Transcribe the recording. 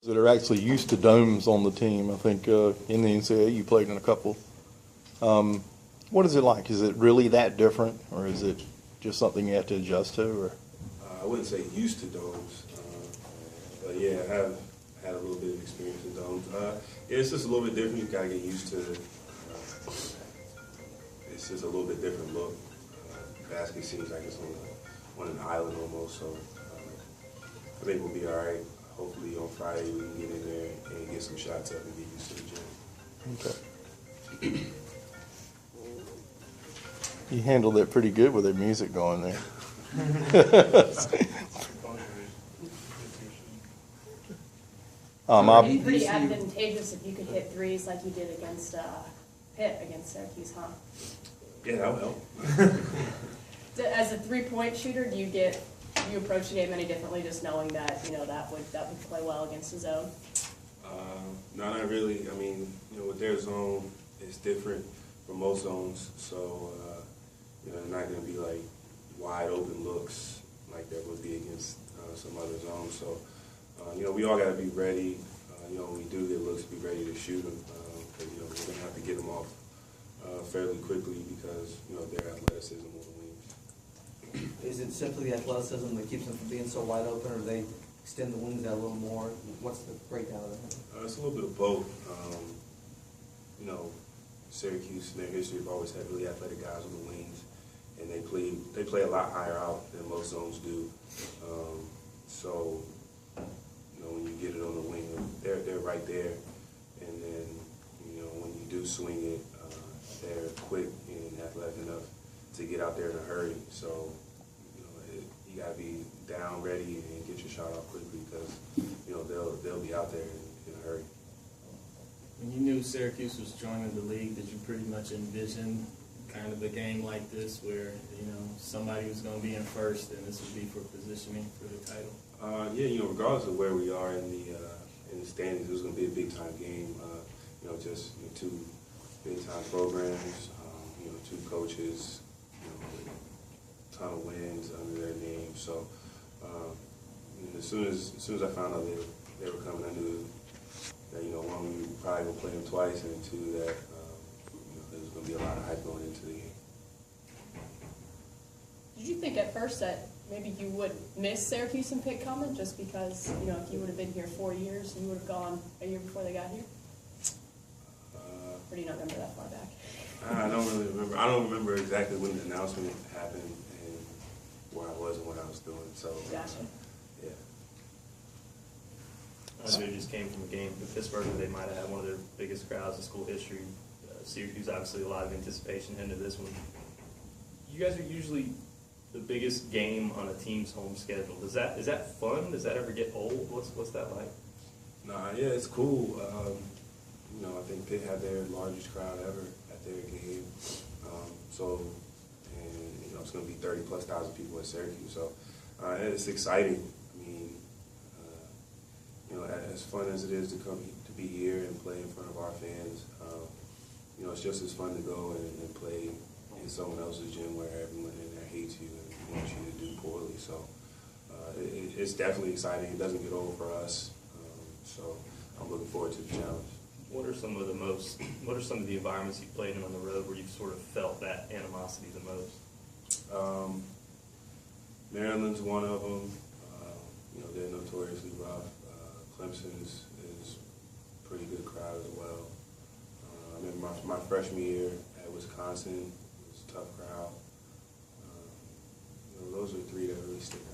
that are actually used to domes on the team. I think in the NCAA you played in a couple. What is it like? Is it really that different, or is it just something you have to adjust to? Or I wouldn't say used to domes, but yeah, I have had a little bit of experience in domes. Yeah, it's just a little bit different. You gotta get used to. It's just a little bit different look. Basket seems like it's on an island almost, so I think we'll be all right. Hopefully on Friday we can get in there and get some shots up and get used to the gym. okay. You handled it pretty good with the music going there. It'd be pretty advantageous if you could hit threes like you did against Pitt against Syracuse, huh? Yeah, that would help. As a three-point shooter, do you approach the game any differently, just knowing that that would play well against the zone? No, not really. I mean, with their zone, it's different from most zones, so they're not going to be like wide open looks like there would be against some other zones. So, we all got to be ready. When we do get looks, be ready to shoot them because we're going to have to get them off fairly quickly because their athleticism on the wings. Is it simply the athleticism that keeps them from being so wide open, or they extend the wings out a little more? What's the breakdown of that? It's a little bit of both. Syracuse in their history have always had really athletic guys on the wings, and they play a lot higher out than most zones do. So when you get it on the wing, they're right there, and then when you do swing it, they're quick and athletic enough to get out there in a hurry. So you gotta be down, ready, and get your shot off quickly because they'll be out there in a hurry. When you knew Syracuse was joining the league, did you pretty much envision kind of a game like this where somebody was going to be in first and this would be for positioning for the title? Regardless of where we are in the standings, it was going to be a big time game. Just two big time programs, two coaches, a ton of wins under their names. So as soon as I found out they were coming, I knew that one, we probably gonna play them twice, and two, that there's gonna be a lot of hype going into the game. Did you think at first that maybe you would miss Syracuse and Pitt coming, just because if you would have been here 4 years, you would have gone a year before they got here? Or do you not remember that far back? I don't really remember. I don't remember exactly when the announcement happened and where I was and what I was doing. So gotcha. Yeah. I knew just came from a game with Pittsburgh where they might have had one of their biggest crowds in school history. Syracuse, obviously, a lot of anticipation into this one. You guys are usually the biggest game on a team's home schedule. Is that fun? Does that ever get old? What's that like? Nah, yeah, it's cool. I think Pitt had their largest crowd ever at their game. It's going to be 30,000+ people at Syracuse. So it's exciting. I mean, as fun as it is to be here and play in front of our fans, it's just as fun to go and play in someone else's gym where everyone in there hates you and wants you to do poorly. So it's definitely exciting. It doesn't get old for us. So I'm looking forward to the challenge. What are some of the environments you've played in on the road where you've sort of felt that animosity the most? Maryland's one of them. They're notoriously rough. Clemson is a pretty good crowd as well. I remember my freshman year at Wisconsin, it was a tough crowd. Those are three that really stick out.